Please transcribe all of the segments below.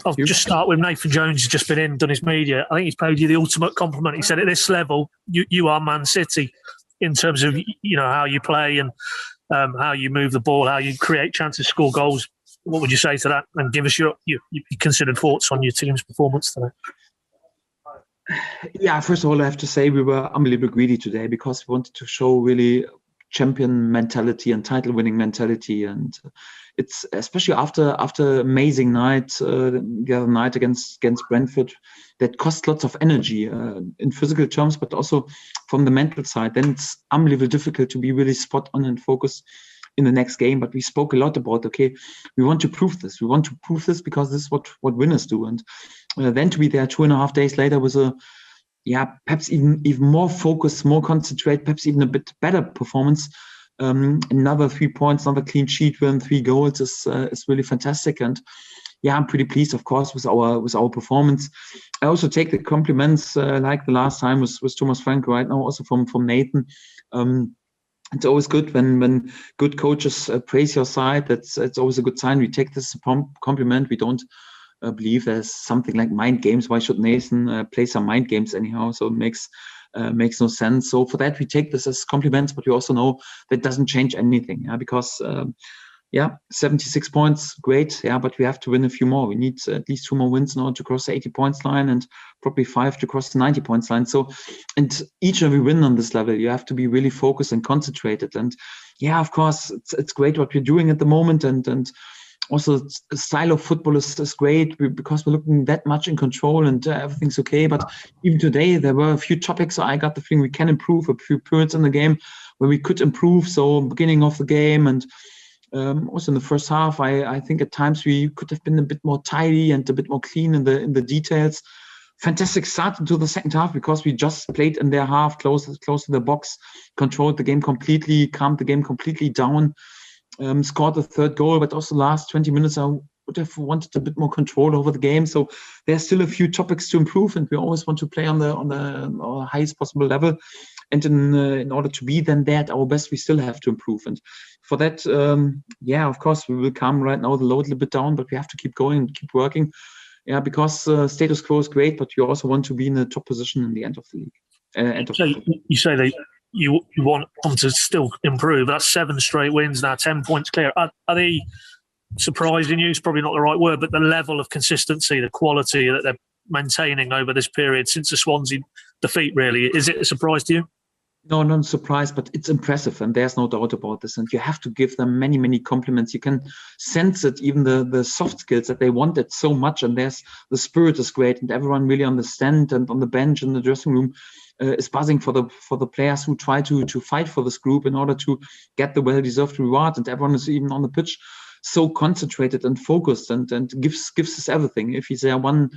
I'll just start with Nathan Jones. Has just been in, done his media. I think he's paid you the ultimate compliment. He said at this level, you are Man City in terms of how you play and how you move the ball, how you create chances, score goals. What would you say to that? And give us your considered thoughts on your team's performance today. Yeah, first of all, I have to say we were unbelievably greedy today because we wanted to show really champion mentality and title-winning mentality, and it's especially after amazing night the other night against Brentford that cost lots of energy in physical terms, but also from the mental side. Then it's unbelievably difficult to be really spot on and focused in the next game. But we spoke a lot about, okay, we want to prove this. We want to prove this because this is what winners do. And then to be there 2.5 days later was perhaps even more focused, more concentrate, perhaps even a bit better performance. Another 3 points, another clean sheet win, 3 goals is really fantastic. And yeah, I'm pretty pleased, of course, with our performance. I also take the compliments like the last time with Thomas Frank right now, also from Nathan. It's always good when good coaches praise your side. It's always a good sign. We take this as a compliment. We don't believe there's something like mind games. Why should Nathan play some mind games anyhow? So it makes no sense. So for that, we take this as compliments, but we also know that doesn't change anything. Because 76 points, great. Yeah, but we have to win a few more. We need at least 2 more wins in order to cross the 80 points line and probably 5 to cross the 90 points line. So, and each and every win on this level, you have to be really focused and concentrated. And yeah, of course, it's great what we're doing at the moment. And also the style of football is great because we're looking that much in control and everything's okay. But even today, there were a few topics. So I got the feeling we can improve, a few periods in the game where we could improve. So beginning of the game and also in the first half, I think at times we could have been a bit more tidy and a bit more clean in the details. Fantastic start into the second half because we just played in their half, close to the box, controlled the game completely, calmed the game completely down, scored the 3rd goal, but also the last 20 minutes I would have wanted a bit more control over the game. So there's still a few topics to improve, and we always want to play on the highest possible level. And in order to be then there at our best, we still have to improve. And for that, of course, we will calm right now the load a little bit down, but we have to keep going and keep working. Yeah, because status quo is great, but you also want to be in the top position in the end of the league. You say that you want them to still improve. That's 7 straight wins now, 10 points clear. Are they surprising you? It's probably not the right word, but the level of consistency, the quality that they're maintaining over this period since the Swansea defeat, really, is it a surprise to you? No, not a surprise, but it's impressive, and there's no doubt about this. And you have to give them many, many compliments. You can sense it, even the soft skills that they wanted so much. And the spirit is great, and everyone really on the stand and on the bench in the dressing room is buzzing for the players who try to fight for this group in order to get the well-deserved reward. And everyone is even on the pitch so concentrated and focused and gives us everything. If he's there 1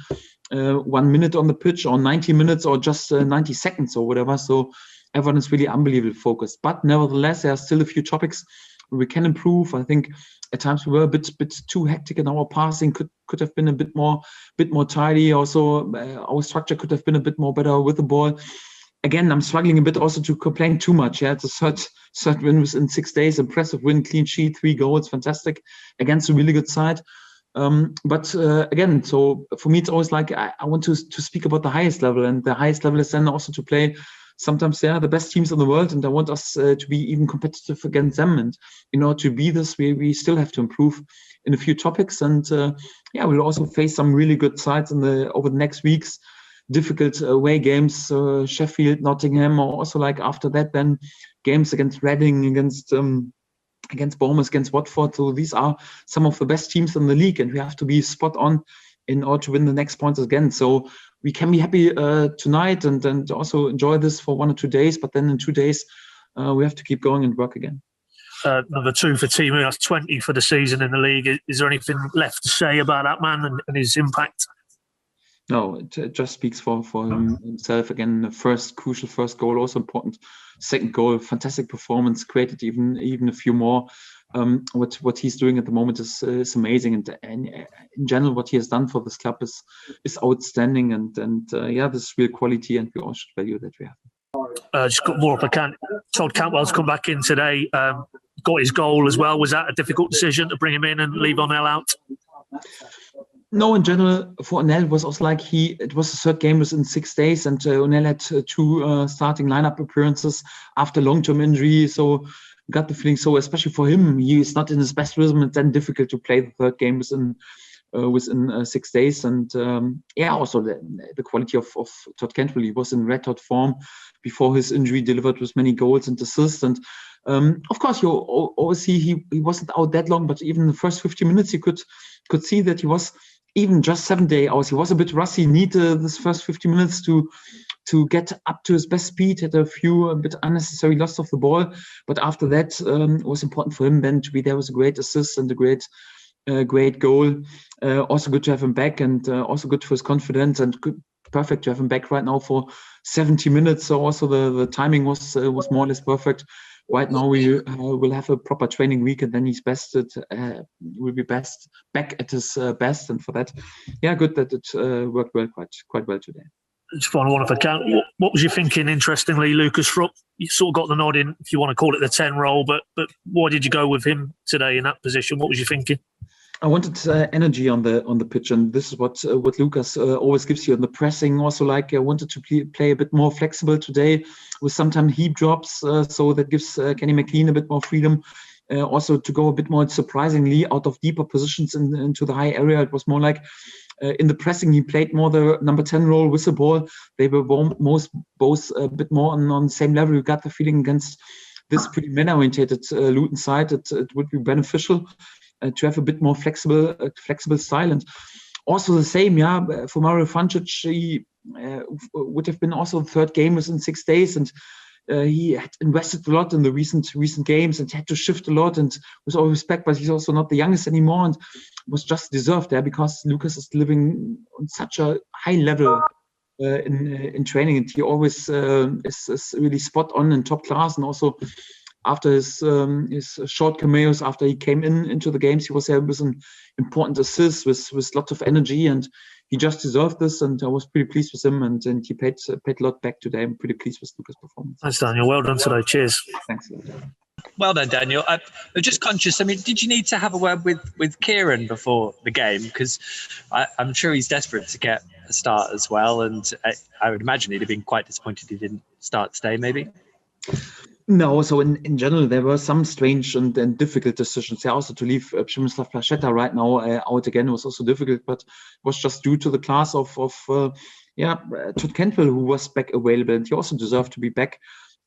minute on the pitch or 90 minutes or just 90 seconds or whatever. So everyone is really unbelievably focused. But nevertheless, there are still a few topics where we can improve. I think at times we were a bit too hectic in our passing. Could have been a bit more tidy. Also, our structure could have been a bit more better with the ball. Again, I'm struggling a bit also to complain too much. Yeah, it's a third win within 6 days. Impressive win, clean sheet, 3 goals, fantastic against a really good side. But again, so for me, it's always like I want to speak about the highest level, and the highest level is then also to play. Sometimes they are the best teams in the world, and I want us to be even competitive against them. And in order to be this, we still have to improve in a few topics. And we'll also face some really good sides over the next weeks. Difficult away games, Sheffield, Nottingham, or also like after that, then games against Reading, against Bournemouth, against Watford. So these are some of the best teams in the league, and we have to be spot on in order to win the next points again. So we can be happy tonight and also enjoy this for 1 or 2 days, but then in 2 days we have to keep going and work again. Number 2 for Timu, that's 20 for the season in the league. Is there anything left to say about that man and his impact? No, it just speaks for himself. Again, the crucial first goal, also important. Second goal, fantastic performance, created even a few more. What he's doing at the moment is amazing, and in general, what he has done for this club is outstanding. And this is real quality, and we all should value that we have. Just got more up I can. Todd Cantwell's come back in today. Got his goal as well. Was that a difficult decision to bring him in and leave Onel out? No, in general, for O'Neill, it was also like it was the third game within 6 days, and O'Neill had two starting lineup appearances after long-term injury. So got the feeling, so especially for him, he is not in his best rhythm. It's then difficult to play the third game within 6 days. And also the quality of Todd Cantwell, he was in red hot form before his injury, delivered with many goals and assists. And of course, you always see he wasn't out that long, but even the first 50 minutes, you could see that he was even just 7 days out. He was a bit rusty. He needed this first 50 minutes to get up to his best speed. Had a bit unnecessary loss of the ball, but after that, it was important for him then to be there with a great assist and a great goal. Also good to have him back, and also good for his confidence, and perfect to have him back right now for 70 minutes. So also the timing was more or less perfect. Right now we will have a proper training week, and then he's will be back at his best. And for that, good that it worked well, quite well today. Just final one if I can. What was you thinking? Interestingly, Lucas Rupp, you sort of got the nod in, if you want to call it the 10 role, but why did you go with him today in that position? What was you thinking? I wanted energy on the pitch, and this is what Lucas always gives you in the pressing. Also, I wanted to play a bit more flexible today, with sometimes heap drops, so that gives Kenny McLean a bit more freedom. Also, to go a bit more surprisingly out of deeper positions into the high area. It was more like in the pressing, he played more the number 10 role with the ball. They were both a bit more on the same level. You got the feeling against this pretty man-orientated Luton side, it would be beneficial to have a bit more flexible style. And also the same, for Mario Fancic, he would have been also the third game within 6 days, and he had invested a lot in the recent games and had to shift a lot, and with all respect, but he's also not the youngest anymore, and was just deserved there, because Lucas is living on such a high level in training, and he always is really spot on and top class. And also after his short cameos, after he came into the games, he was there with an important assist, with lots of energy, and he just deserved this. And I was pretty pleased with him, and he paid a lot back today. I'm pretty pleased with Lucas' performance. Thanks, Daniel. Well done today. Cheers. Thanks. Well done, Daniel. I'm just conscious. I mean, did you need to have a word with Kieran before the game? Because I'm sure he's desperate to get a start as well, and I would imagine he'd have been quite disappointed he didn't start today, maybe. No, so in general, there were some strange and difficult decisions. Also to leave Przemysław Placheta right now out again was also difficult, but it was just due to the class of Todd Cantwell, who was back available, and he also deserved to be back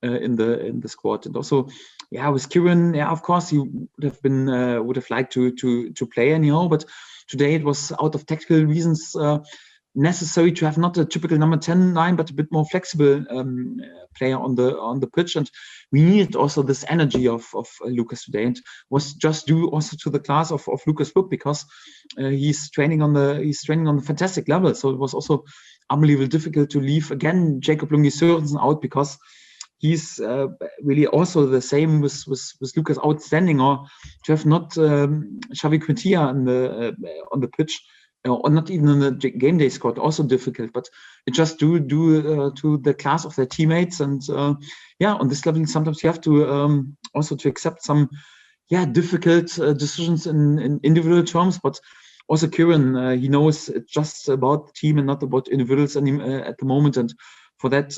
in the squad. And also, with Kieran, of course, he would have liked to play anyhow, but today it was out of tactical reasons necessary to have not a typical number 10 line, but a bit more flexible player on the pitch. And we needed also this energy of Lucas today, and was just due also to the class of Lucas Rupp, because he's training on the fantastic level. So it was also unbelievably difficult to leave again Jacob Lungi Sørensen out, because he's really also the same with Lucas outstanding, or to have not Xavi Quintilla on the pitch, or not even in the game day squad, also difficult. But it just due to the class of their teammates, and on this level sometimes you have to also to accept some difficult decisions in individual terms. But also Kieran, he knows it's just about the team and not about individuals at the moment. And for that,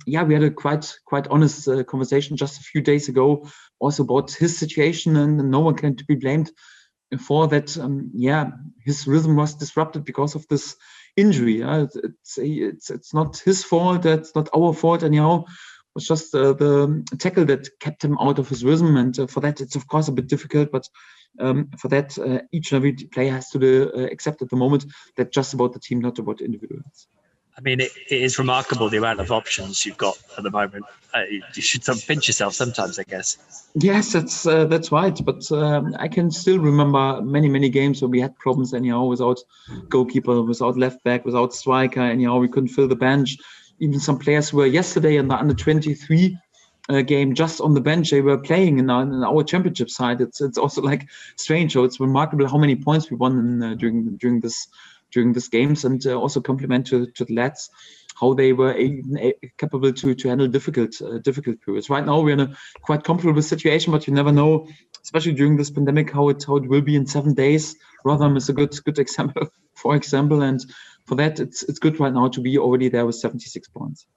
we had a quite honest conversation just a few days ago, also about his situation, and no one can be blamed for that. His rhythm was disrupted because of this injury. It's not his fault. That's not our fault anyhow. It was just the tackle that kept him out of his rhythm, and for that, it's of course a bit difficult. But for that, each and every player has to accept at the moment that just about the team, not about individuals. I mean, it is remarkable the amount of options you've got at the moment. You should pinch yourself sometimes, I guess. Yes, that's right. But I can still remember many games where we had problems anyhow, without goalkeeper, without left back, without striker. Anyhow, we couldn't fill the bench. Even some players who were yesterday in the under 23 game just on the bench, they were playing in our championship side. It's also like strange. So it's remarkable how many points we won during this during these games, and also compliment to the lads how they were capable to handle difficult periods. Right now we're in a quite comfortable situation, but you never know, especially during this pandemic, how it will be in 7 days. Rotherham is a good example, for example, and for that it's good right now to be already there with 76 points.